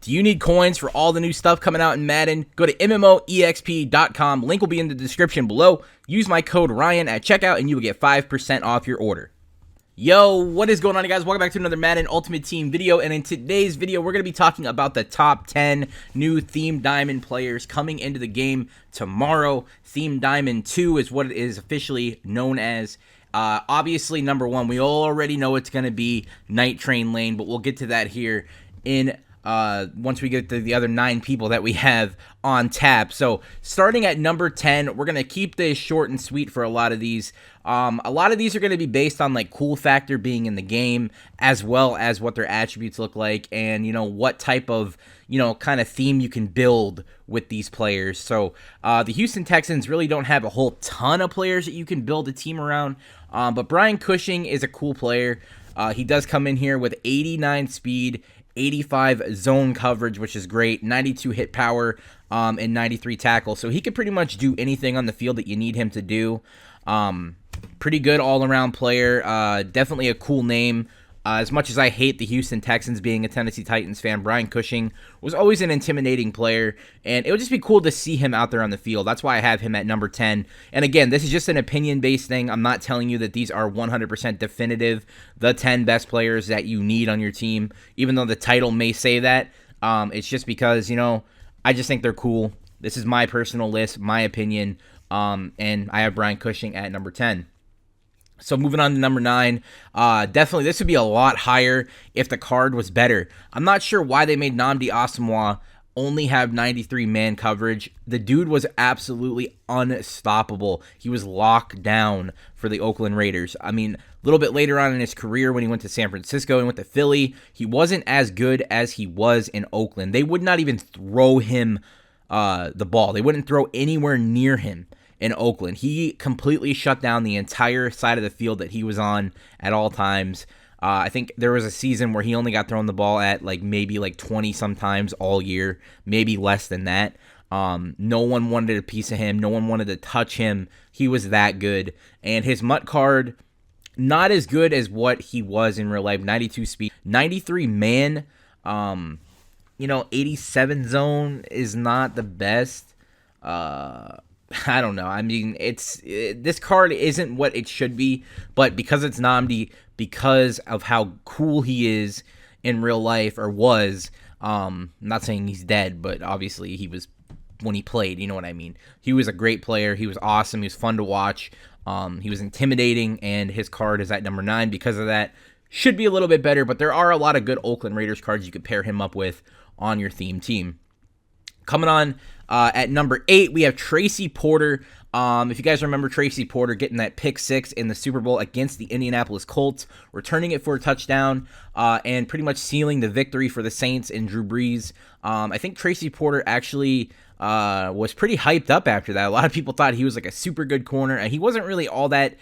Do you need coins for all the new stuff coming out in Madden? Go to MMOEXP.com. Link will be in the description below. Use my code Ryan at checkout and you will get 5% off your order. Yo, what is going on, you guys? Welcome back to another Madden Ultimate Team video, and in today's video, we're going to be talking about the top 10 new Theme Diamond players coming into the game tomorrow. Theme Diamond 2 is what it is officially known as. Obviously, number 1, we already know it's going to be Night Train Lane, but we'll get to that here in once we get to the other 9 people that we have on tap. So starting at number 10, we're going to keep this short and sweet for a lot of these. A lot of these are going to be based on like cool factor being in the game, as well as what their attributes look like, and what type of kind of theme you can build with these players. So the Houston Texans really don't have a whole ton of players that you can build a team around, but Brian Cushing is a cool player. He does come in here with 89 speed, 85 zone coverage, which is great, 92 hit power, and 93 tackle. So he could pretty much do anything on the field that you need him to do. Pretty good all-around player. Definitely a cool name. As much as I hate the Houston Texans being a Tennessee Titans fan, Brian Cushing was always an intimidating player, and it would just be cool to see him out there on the field. That's why I have him at number 10. And again, this is just an opinion-based thing. I'm not telling you that these are 100% definitive, the 10 best players that you need on your team, even though the title may say that. It's just because, I just think they're cool. This is my personal list, my opinion, and I have Brian Cushing at number 10. So moving on to number 9, definitely this would be a lot higher if the card was better. I'm not sure why they made Nnamdi Asomugha only have 93 man coverage. The dude was absolutely unstoppable. He was locked down for the Oakland Raiders. I mean, a little bit later on in his career when he went to San Francisco and went to Philly, he wasn't as good as he was in Oakland. They would not even throw him the ball. They wouldn't throw anywhere near him. In Oakland, he completely shut down the entire side of the field that he was on at all times. I think there was a season where he only got thrown the ball at maybe 20 sometimes all year, maybe less than that. No one wanted a piece of him. No one wanted to touch him. He was that good. And his MUT card, not as good as what he was in real life. 92 speed, 93 man, 87 zone is not the best. I don't know. I mean, this card isn't what it should be, but because it's Nnamdi, because of how cool he is in real life, or was, I'm not saying he's dead, but obviously he was when he played, you know what I mean? He was a great player. He was awesome. He was fun to watch. He was intimidating, and his card is at number 9 because of that. Should be a little bit better, but there are a lot of good Oakland Raiders cards you could pair him up with on your theme team. Coming on at number 8, we have Tracy Porter. If you guys remember Tracy Porter getting that pick 6 in the Super Bowl against the Indianapolis Colts, returning it for a touchdown, and pretty much sealing the victory for the Saints and Drew Brees. I think Tracy Porter actually was pretty hyped up after that. A lot of people thought he was like a super good corner, and he wasn't really all that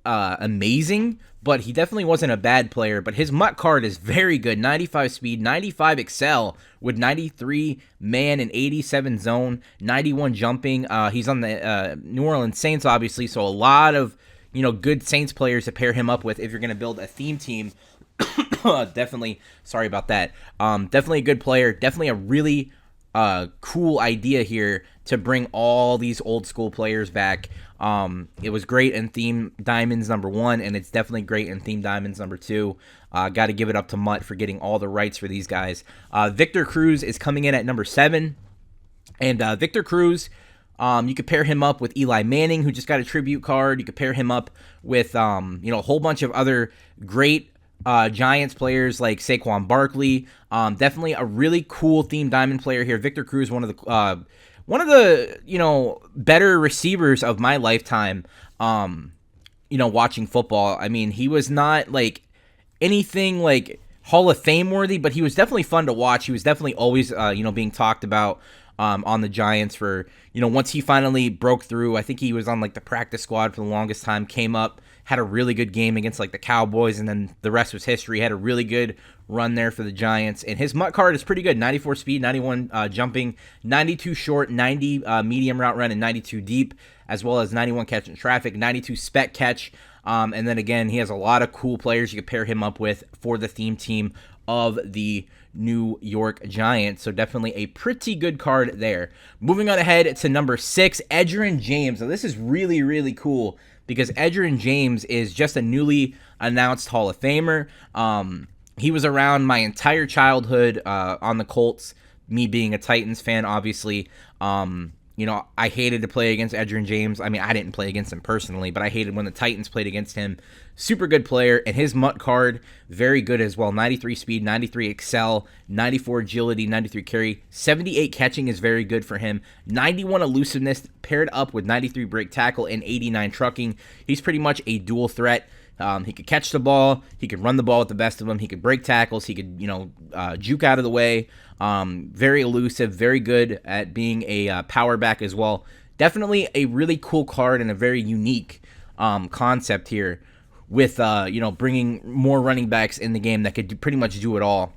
amazing, but he definitely wasn't a bad player. But his MUT card is very good. 95 speed, 95 excel with 93 man and 87 zone, 91 jumping. He's on the New Orleans Saints, obviously, so a lot of good Saints players to pair him up with if you're going to build a theme team. Definitely, sorry about that. Definitely a good player. Definitely a really cool idea here to bring all these old school players back. It was great in Theme Diamonds number 1, and it's definitely great in Theme Diamonds number 2. Got to give it up to MUT for getting all the rights for these guys. Victor Cruz is coming in at number 7, and Victor Cruz, you could pair him up with Eli Manning, who just got a tribute card. You could pair him up with a whole bunch of other great Giants players like Saquon Barkley. Definitely a really cool Theme Diamond player here. Victor Cruz, one of the better receivers of my lifetime. Watching football. I mean, he was not anything Hall of Fame worthy, but he was definitely fun to watch. He was definitely always being talked about on the Giants for once he finally broke through. I think he was on the practice squad for the longest time. Came up, had a really good game against the Cowboys, and then the rest was history. Had a really good run there for the Giants, and his MUT card is pretty good. 94 speed, 91 jumping, 92 short, 90 medium route run, and 92 deep, as well as 91 catch in traffic, 92 spec catch. And then again, he has a lot of cool players you could pair him up with for the theme team of the New York Giants. So definitely a pretty good card there. Moving on ahead to number 6, Edgerrin James. Now this is really, really cool because Edgerrin James is just a newly announced Hall of Famer. He was around my entire childhood on the Colts, me being a Titans fan, obviously. I hated to play against Edgerrin James. I mean, I didn't play against him personally, but I hated when the Titans played against him. Super good player, and his MUT card, very good as well. 93 speed, 93 excel, 94 agility, 93 carry, 78 catching is very good for him. 91 elusiveness paired up with 93 break tackle and 89 trucking. He's pretty much a dual threat. He could catch the ball. He could run the ball with the best of them. He could break tackles. He could, juke out of the way. Very elusive. Very good at being a power back as well. Definitely a really cool card and a very unique concept here with, bringing more running backs in the game that could pretty much do it all.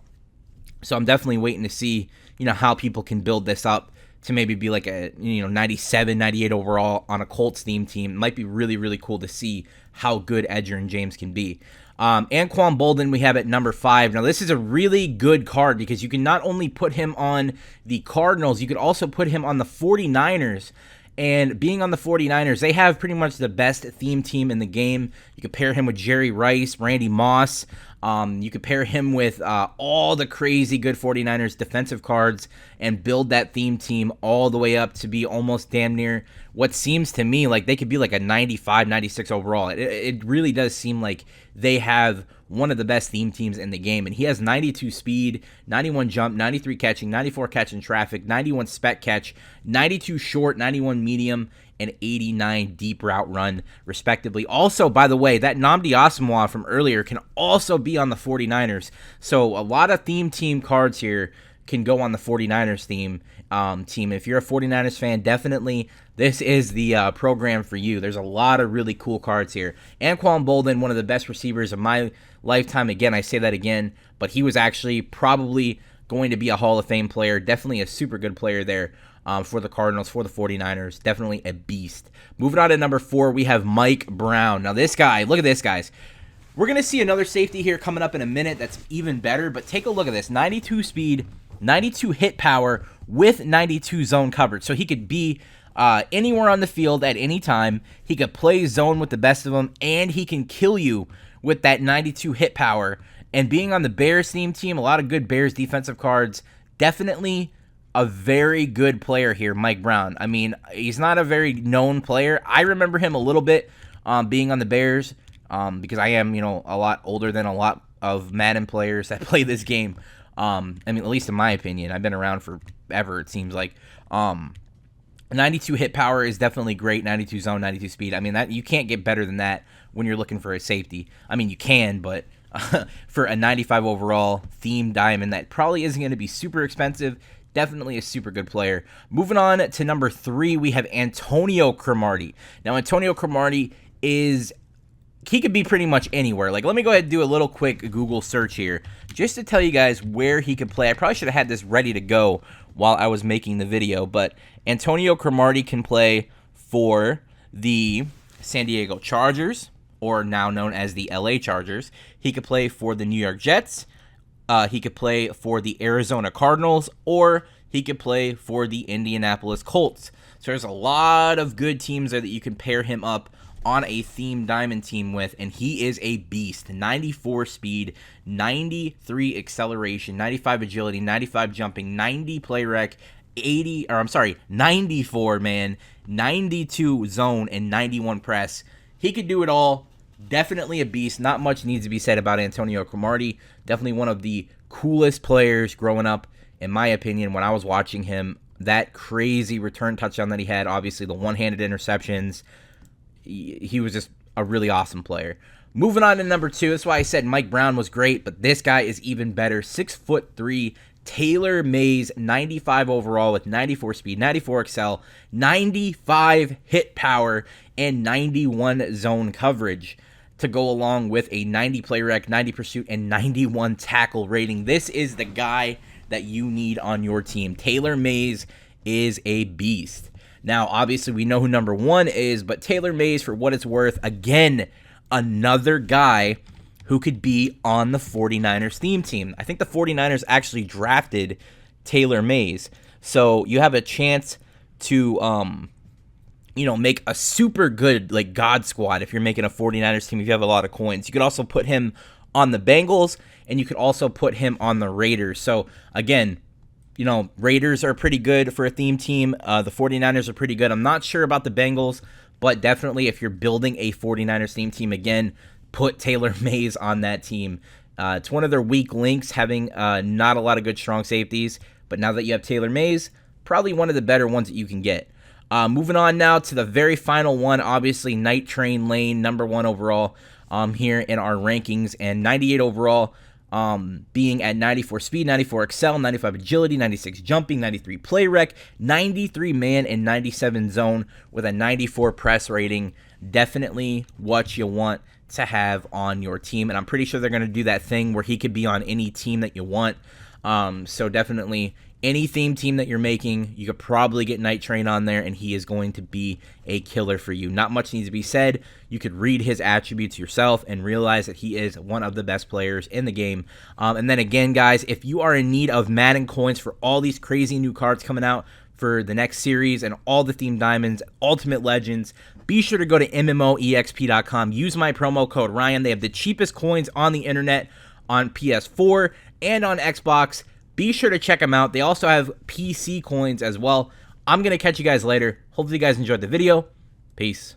So I'm definitely waiting to see, how people can build this up to maybe be like a 97, 98 overall on a Colts theme team. It might be really, really cool to see how good Edgerrin James can be. Anquan Boldin we have at number 5. Now this is a really good card because you can not only put him on the Cardinals, you could also put him on the 49ers. And being on the 49ers, they have pretty much the best theme team in the game. You could pair him with Jerry Rice, Randy Moss. You could pair him with all the crazy good 49ers defensive cards and build that theme team all the way up to be almost damn near what seems to me like they could be like a 95, 96 overall. It really does seem like they have one of the best theme teams in the game. And he has 92 speed, 91 jump, 93 catching, 94 catch in traffic, 91 spec catch, 92 short, 91 medium, and 89 deep route run, respectively. Also, by the way, that Nnamdi Asomugha from earlier can also be on the 49ers. So a lot of theme team cards here can go on the 49ers team. If you're a 49ers fan, definitely this is the program for you. There's a lot of really cool cards here. Anquan Boldin, one of the best receivers of my lifetime. Again, I say that again, but he was actually probably going to be a Hall of Fame player. Definitely a super good player there for the Cardinals, for the 49ers. Definitely a beast. Moving on to number 4, we have Mike Brown. Now this guy, look at this, guys. We're going to see another safety here coming up in a minute that's even better, but take a look at this. 92 speed, 92 hit power with 92 zone coverage. So he could be anywhere on the field at any time. He could play zone with the best of them, and he can kill you with that 92 hit power. And being on the Bears theme team, a lot of good Bears defensive cards. Definitely a very good player here, Mike Brown. I mean, he's not a very known player. I remember him a little bit being on the Bears because I am, a lot older than a lot of Madden players that play this game. I mean, at least in my opinion. I've been around forever, it seems like. 92 hit power is definitely great. 92 zone, 92 speed. I mean, that you can't get better than that when you're looking for a safety. I mean, you can, but for a 95 overall theme diamond that probably isn't going to be super expensive, definitely a super good player. Moving on to number 3, we have Antonio Cromartie. Now, Antonio Cromartie he could be pretty much anywhere. Like, let me go ahead and do a little quick Google search here just to tell you guys where he could play. I probably should have had this ready to go while I was making the video, but Antonio Cromartie can play for the San Diego Chargers, or now known as the LA Chargers. He could play for the New York Jets. He could play for the Arizona Cardinals, or he could play for the Indianapolis Colts. So there's a lot of good teams there that you can pair him up on a theme diamond team with, and he is a beast. 94 speed, 93 acceleration, 95 agility, 95 jumping, 90 play rec, 94, man, 92 zone, and 91 press. He could do it all. Definitely a beast. Not much needs to be said about Antonio Cromartie. Definitely one of the coolest players growing up, in my opinion, when I was watching him. That crazy return touchdown that he had, obviously the one-handed interceptions. He was just a really awesome player. Moving on to number 2. That's why I said Mike Brown was great, but this guy is even better. 6'3", Taylor Mays, 95 overall with 94 speed, 94 excel, 95 hit power, and 91 zone coverage to go along with a 90 play rec, 90 pursuit, and 91 tackle rating. This is the guy that you need on your team. Taylor Mays is a beast. Now, obviously, we know who number 1 is, but Taylor Mays, for what it's worth, again, another guy who could be on the 49ers theme team. I think the 49ers actually drafted Taylor Mays. So you have a chance to, make a super good, like, God squad if you're making a 49ers team, if you have a lot of coins. You could also put him on the Bengals, and you could also put him on the Raiders. So, again, Raiders are pretty good for a theme team. The 49ers are pretty good. I'm not sure about the Bengals, but definitely if you're building a 49ers theme team, again, put Taylor Mays on that team. It's one of their weak links, having not a lot of good strong safeties. But now that you have Taylor Mays, probably one of the better ones that you can get. Moving on now to the very final one, obviously Night Train Lane, number 1 overall here in our rankings, and 98 overall, being at 94 speed, 94 excel, 95 agility, 96 jumping, 93 play rec, 93 man, and 97 zone with a 94 press rating. Definitely what you want to have on your team, and I'm pretty sure they're going to do that thing where he could be on any team that you want. So definitely any theme team that you're making, you could probably get Night Train on there, and he is going to be a killer for you. Not much needs to be said. You could read his attributes yourself and realize that he is one of the best players in the game. And then again, guys, if you are in need of Madden coins for all these crazy new cards coming out for the next series and all the theme diamonds, Ultimate Legends, be sure to go to MMOEXP.com. Use my promo code Ryan. They have the cheapest coins on the internet on PS4 and on Xbox. Be sure to check them out. They also have PC coins as well. I'm going to catch you guys later. Hopefully you guys enjoyed the video. Peace.